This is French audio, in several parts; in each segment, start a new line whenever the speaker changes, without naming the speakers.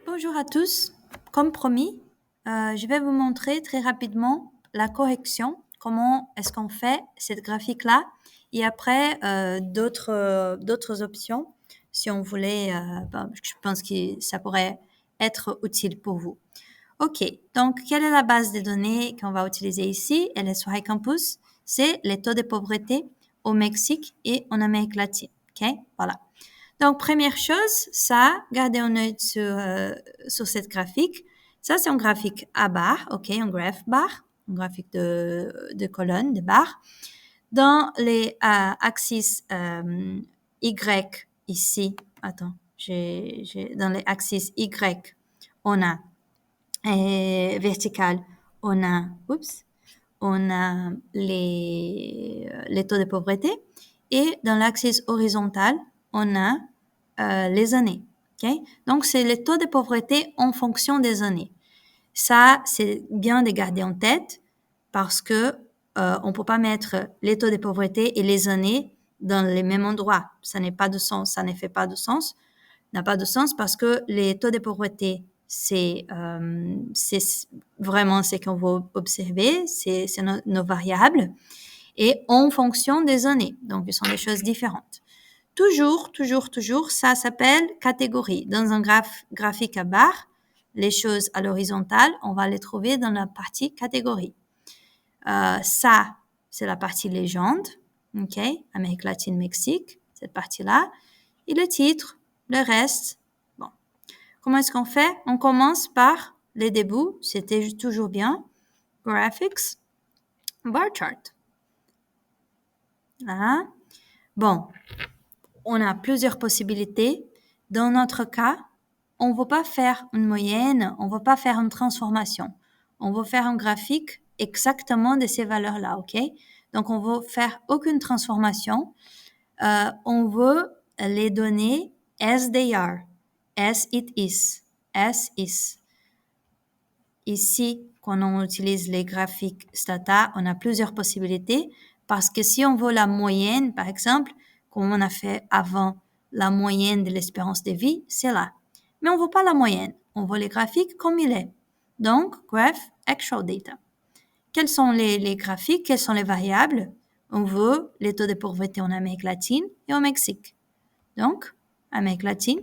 Bonjour à tous. Comme promis, je vais vous montrer très rapidement la correction, comment est-ce qu'on fait cette graphique-là, et après d'autres options si on voulait, je pense que ça pourrait être utile pour vous. OK, donc quelle est la base de données qu'on va utiliser ici? Elle est sur iCampus. C'est les taux de pauvreté au Mexique et en Amérique latine. OK, voilà. Donc, première chose, ça, gardez un œil sur cette graphique. Ça, c'est un graphique à barre, OK, un graph bar, un graphique de colonne, de barres. Dans les axes Y ici, attends, dans les axes Y, on a vertical, on a les taux de pauvreté. Et dans l'axe horizontal, on a les années. Okay? Donc, c'est les taux de pauvreté en fonction des années. Ça, c'est bien de garder en tête parce que on peut pas mettre les taux de pauvreté et les années dans les mêmes endroits. Ça n'a pas de sens. Ça ne fait pas de sens. N'a pas de sens parce que les taux de pauvreté, c'est vraiment ce qu'on va observer, c'est nos variables et en fonction des années. Donc, ce sont des choses différentes. Toujours, ça s'appelle catégorie. Dans un graphique à barre, les choses à l'horizontale, on va les trouver dans la partie catégorie. Ça, c'est la partie légende, OK? Amérique latine, Mexique, cette partie-là. Et le titre, le reste, bon. Comment est-ce qu'on fait? On commence par les débuts, c'était toujours bien. Graphics, bar chart. Là. Bon, on a plusieurs possibilités. Dans notre cas, on ne va pas faire une moyenne, on ne va pas faire une transformation. On va faire un graphique exactement de ces valeurs-là, OK? Donc, on ne va faire aucune transformation. On veut les donner as they are, as it is, as is. Ici, quand on utilise les graphiques Stata, on a plusieurs possibilités parce que si on veut la moyenne, par exemple, comme on a fait avant la moyenne de l'espérance de vie, c'est là. Mais on ne veut pas la moyenne, on veut les graphiques comme il est. Donc, graph actual data. Quels sont les graphiques, quelles sont les variables? On veut les taux de pauvreté en Amérique latine et au Mexique. Donc, Amérique latine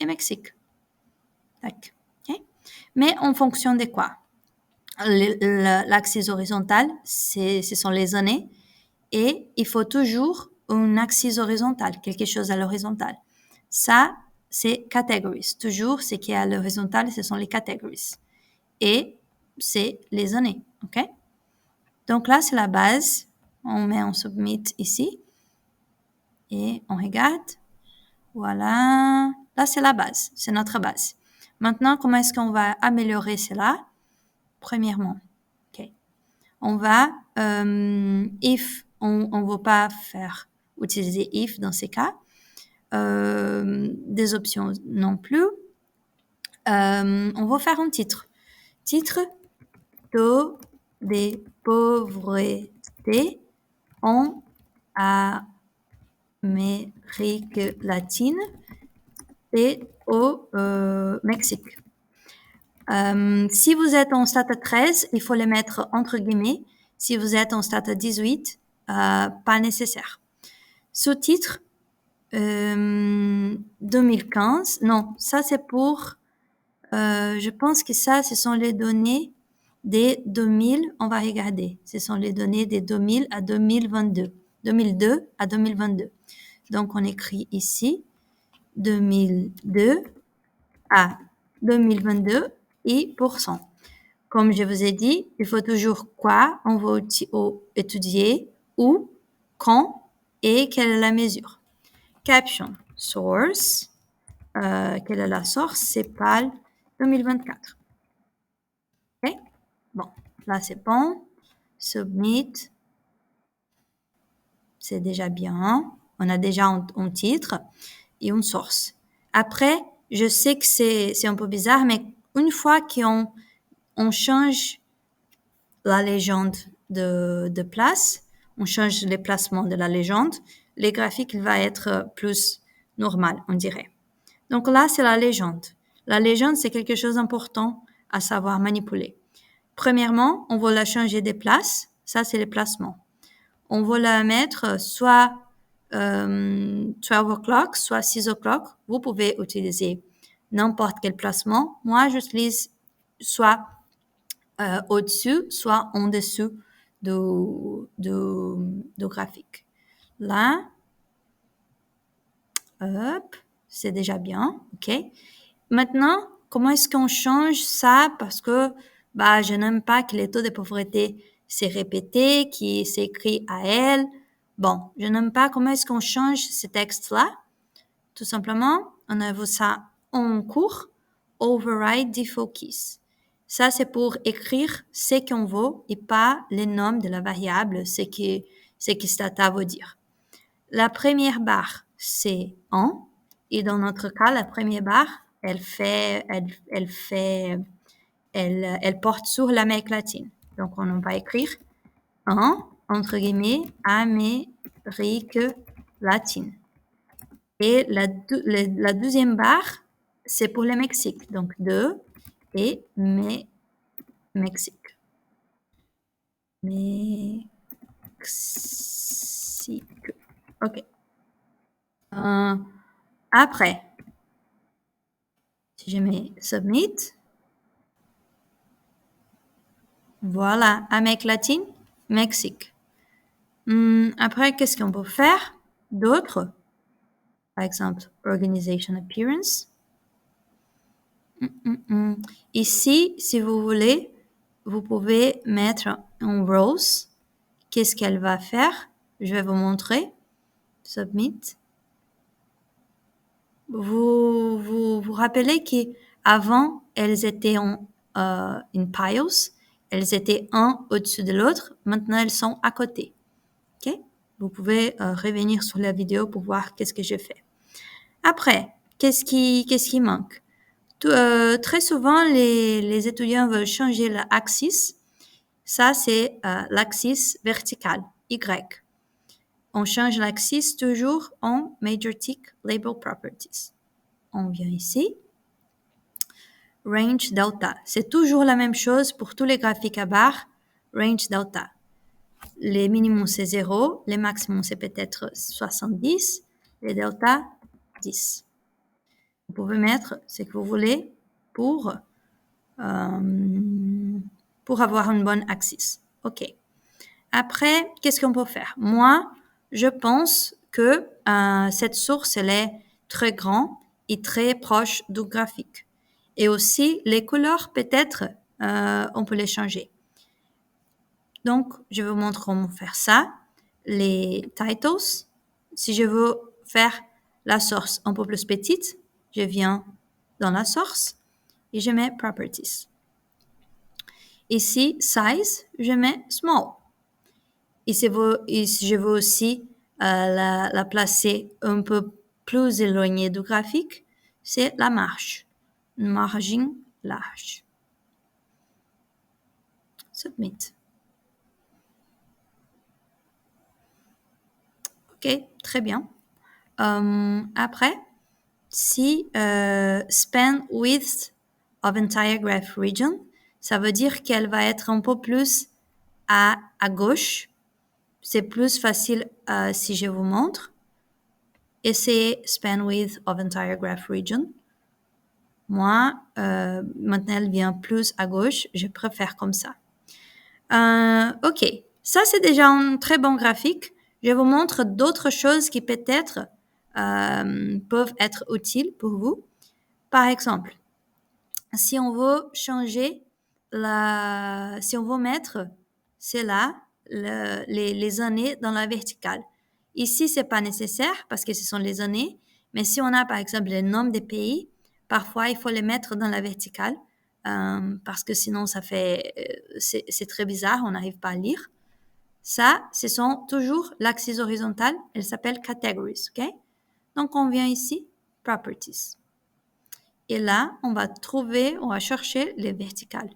et Mexique. Tac. Okay. Mais en fonction de quoi? L'axe horizontal, ce sont les années et il faut toujours un axe horizontal, quelque chose à l'horizontale. Ça, c'est categories. Toujours, ce qui est à l'horizontale, ce sont les categories. Et c'est les années, OK? Donc là, c'est la base. On met en submit ici et on regarde. Voilà. Là, c'est la base. C'est notre base. Maintenant, comment est-ce qu'on va améliorer cela? Premièrement, OK. On va, if, on ne va pas faire utiliser if dans ces cas. Des options non plus. On va faire un titre. Titre, taux des pauvreté en Amérique latine et au Mexique. Si vous êtes en stade 13, il faut les mettre entre guillemets. Si vous êtes en stade 18, pas nécessaire. Sous-titre, 2015. Non, ça c'est pour... je pense que ça, ce sont les données des 2000. On va regarder. Ce sont les données des 2000 à 2022. 2002 à 2022. Donc, on écrit ici 2002 à 2022 et %. Comme je vous ai dit, il faut toujours quoi on va étudier, où, quand et quelle est la mesure. Caption, source, quelle est la source? C'est PAL 2024. OK? Bon, là c'est bon. Submit, c'est déjà bien. On a déjà un titre et une source. Après, je sais que c'est un peu bizarre, mais une fois on change la légende de place, on change les placements de la légende, les graphiques, il va être plus normal, on dirait. Donc là, c'est la légende. La légende, c'est quelque chose d'important à savoir manipuler. Premièrement, on va la changer des places. Ça, c'est les placements. On va la mettre soit 12 o'clock, soit 6 o'clock. Vous pouvez utiliser n'importe quel placement. Moi, j'utilise soit au-dessus, soit en dessous du graphique. Là, hop, c'est déjà bien, ok. Maintenant, comment est-ce qu'on change ça? Parce que je n'aime pas que les taux de pauvreté s'est répété, qui s'écrit à elle. Bon, je n'aime pas comment est-ce qu'on change ce texte-là. Tout simplement, on a vu ça en cours, override default keys. Ça, c'est pour écrire ce qu'on veut et pas les noms de la variable, ce que Stata veut dire. La première barre, c'est en, et dans notre cas, la première barre, elle porte sur l'Amérique latine. Donc, on va écrire en, entre guillemets, Amérique latine. Et la deuxième barre, c'est pour le Mexique. Donc, de et Mexique. Mexique. OK. Après, si je mets submit, voilà, Amérique latine, Mexique. Après, qu'est-ce qu'on peut faire d'autre? Par exemple, organization appearance. Ici, si vous voulez, vous pouvez mettre en rows. Qu'est-ce qu'elle va faire? Je vais vous montrer. Submit. Vous rappelez qu'avant, elles étaient en piles. Elles étaient un au-dessus de l'autre. Maintenant, elles sont à côté. OK? Vous pouvez revenir sur la vidéo pour voir qu'est-ce que je fais. Après, qu'est-ce qui manque? Très souvent, les étudiants veulent changer l'axis. Ça, c'est l'axis vertical, Y. On change l'axis toujours en Major Tick Label Properties. On vient ici. Range Delta. C'est toujours la même chose pour tous les graphiques à barres. Range Delta. Les minimums, c'est 0. Les maximums, c'est peut-être 70. Les delta, 10. Vous pouvez mettre ce que vous voulez pour avoir une bonne axis. OK. Après, qu'est-ce qu'on peut faire? Moi, je pense que cette source, elle est très grande et très proche du graphique. Et aussi, les couleurs, peut-être, on peut les changer. Donc, je vous montre comment faire ça. Les titles, si je veux faire la source un peu plus petite, je viens dans la source et je mets Properties. Ici, Size, je mets Small. Et si je veux aussi la placer un peu plus éloignée du graphique, c'est la marge. Margin large. Submit. OK, très bien. Après, si span width of entire graph region, ça veut dire qu'elle va être un peu plus à gauche. C'est plus facile si je vous montre. Et c'est span width of entire graph region. Moi, maintenant, elle vient plus à gauche. Je préfère comme ça. OK. Ça, c'est déjà un très bon graphique. Je vous montre d'autres choses qui peut-être peuvent être utiles pour vous. Par exemple, si on veut changer si on veut mettre, c'est là, les années dans la verticale. Ici, c'est pas nécessaire parce que ce sont les années. Mais si on a, par exemple, les noms des pays, parfois, il faut les mettre dans la verticale parce que sinon, c'est très bizarre, on n'arrive pas à lire. Ça, ce sont toujours l'axis horizontale. Elle s'appelle categories, OK? Donc, on vient ici, properties. Et là, on va chercher les verticales.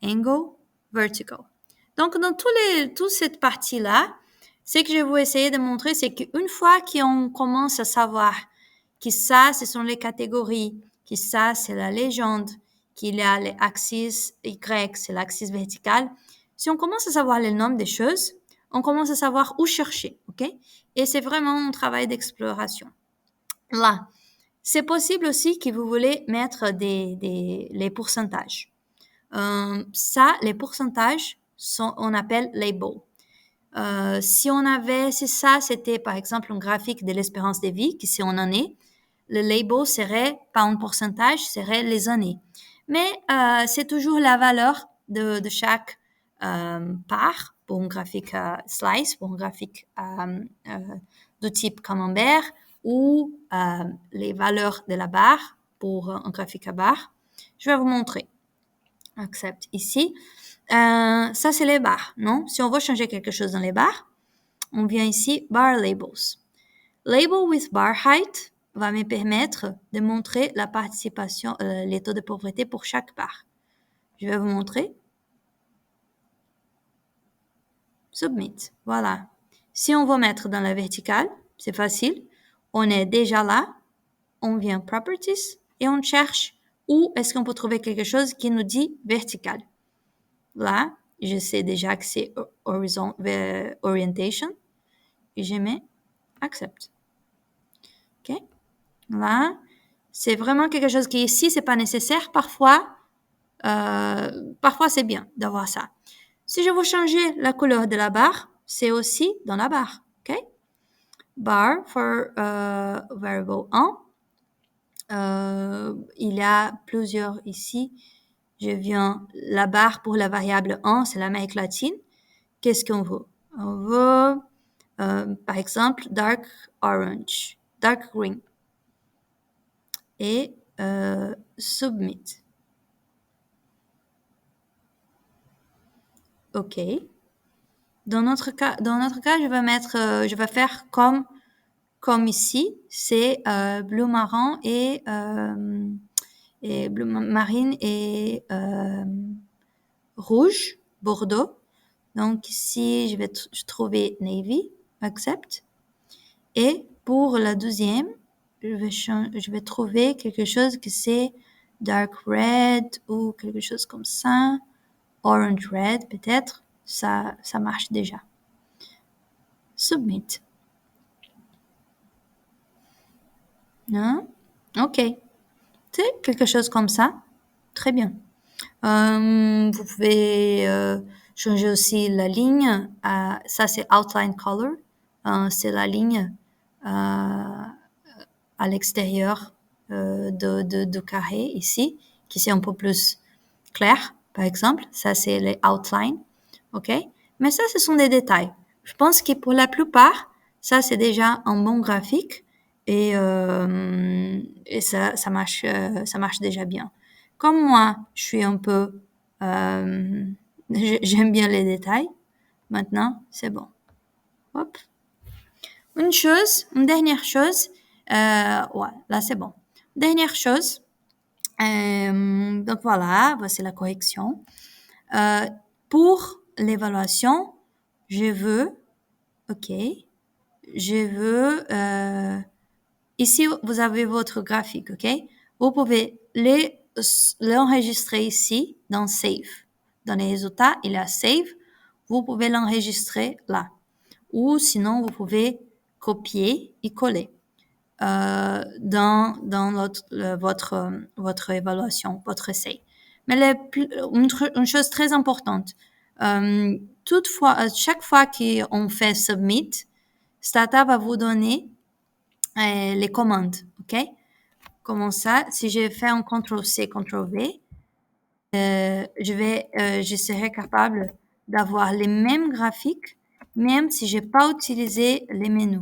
Angle, vertical. Donc, dans toute cette partie-là, ce que je vais essayer de montrer, c'est qu'une fois qu'on commence à savoir que ça, ce sont les catégories, que que ça, c'est la légende, qu'il y a l'axis Y, c'est l'axis verticale. Si on commence à savoir le nom des choses, on commence à savoir où chercher, ok? Et c'est vraiment un travail d'exploration. Là, c'est possible aussi que vous voulez mettre les pourcentages. Ça, les pourcentages, on appelle label. Si ça, c'était par exemple un graphique de l'espérance de vie, qui c'est en année, le label serait pas un pourcentage, serait les années. Mais c'est toujours la valeur de chaque part pour un graphique slice, pour un graphique de type camembert, ou les valeurs de la barre pour un graphique à barre. Je vais vous montrer. Accept ici. Ça, c'est les barres, non? Si on veut changer quelque chose dans les barres, on vient ici, bar labels. Label with bar height va me permettre de montrer la participation, les taux de pauvreté pour chaque barre. Je vais vous montrer. Submit. Voilà. Si on veut mettre dans la verticale, c'est facile. On est déjà là. On vient Properties et on cherche où est-ce qu'on peut trouver quelque chose qui nous dit vertical. Là, je sais déjà que c'est Orientation. Et je mets Accept. OK? Là, c'est vraiment quelque chose qui ici, c'est pas nécessaire. Parfois, c'est bien d'avoir ça. Si je veux changer la couleur de la barre, c'est aussi dans la barre. OK? Bar for variable 1. Il y a plusieurs ici. Je viens, la barre pour la variable 1, c'est l'Amérique latine. Qu'est-ce qu'on veut? On veut, par exemple, dark orange, dark green. Et submit. OK. Dans notre cas, je vais faire comme ici, c'est bleu marron et bleu marine et rouge, bordeaux. Donc ici, je vais trouver navy, accept. Et pour la deuxième, je vais trouver quelque chose que c'est dark red ou quelque chose comme ça. Orange red, peut-être. Ça marche déjà. Submit. Non? OK. C'est quelque chose comme ça. Très bien. Vous pouvez changer aussi la ligne. Ça, c'est outline color. C'est la ligne à l'extérieur du carré ici, qui c'est un peu plus clair, par exemple. Ça, c'est les outlines. OK? Mais ça, ce sont des détails. Je pense que pour la plupart, ça, c'est déjà un bon graphique et ça marche déjà bien. Comme moi, je suis un peu... j'aime bien les détails. Maintenant, c'est bon. Hop. Une dernière chose. Ouais, là, c'est bon. Dernière chose. Donc voilà, voici la correction. Pour l'évaluation, je veux, OK, ici, vous avez votre graphique, OK? Vous pouvez l'enregistrer ici dans Save. Dans les résultats, il y a Save. Vous pouvez l'enregistrer là. Ou sinon, vous pouvez copier et coller dans votre évaluation, votre essai. Mais une chose très importante, chaque fois qu'on fait Submit, Stata va vous donner les commandes, OK? Comment ça? Si je fais un CTRL-C, CTRL-V, je serai capable d'avoir les mêmes graphiques, même si j'ai pas utilisé les menus.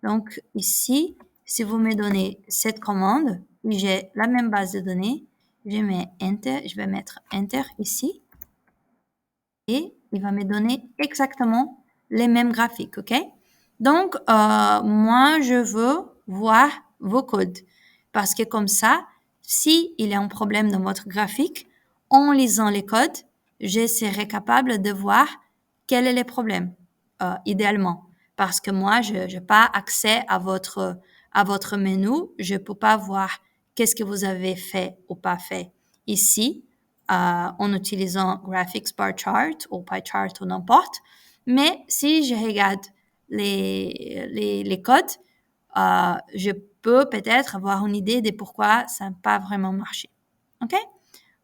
Donc, ici, si vous me donnez cette commande, j'ai la même base de données, je vais mettre Enter ici, et il va me donner exactement les mêmes graphiques, OK? Donc, moi, je veux voir vos codes, parce que comme ça, s'il y a un problème dans votre graphique, en lisant les codes, je serai capable de voir quel est le problème, idéalement. Parce que moi, je n'ai pas accès à votre menu, je peux pas voir qu'est-ce que vous avez fait ou pas fait ici en utilisant Graphics Bar Chart ou Pie Chart ou n'importe. Mais si je regarde les codes, je peux peut-être avoir une idée de pourquoi ça n'a pas vraiment marché. OK?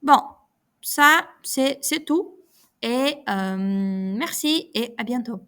Bon, ça, c'est tout. Et merci et à bientôt.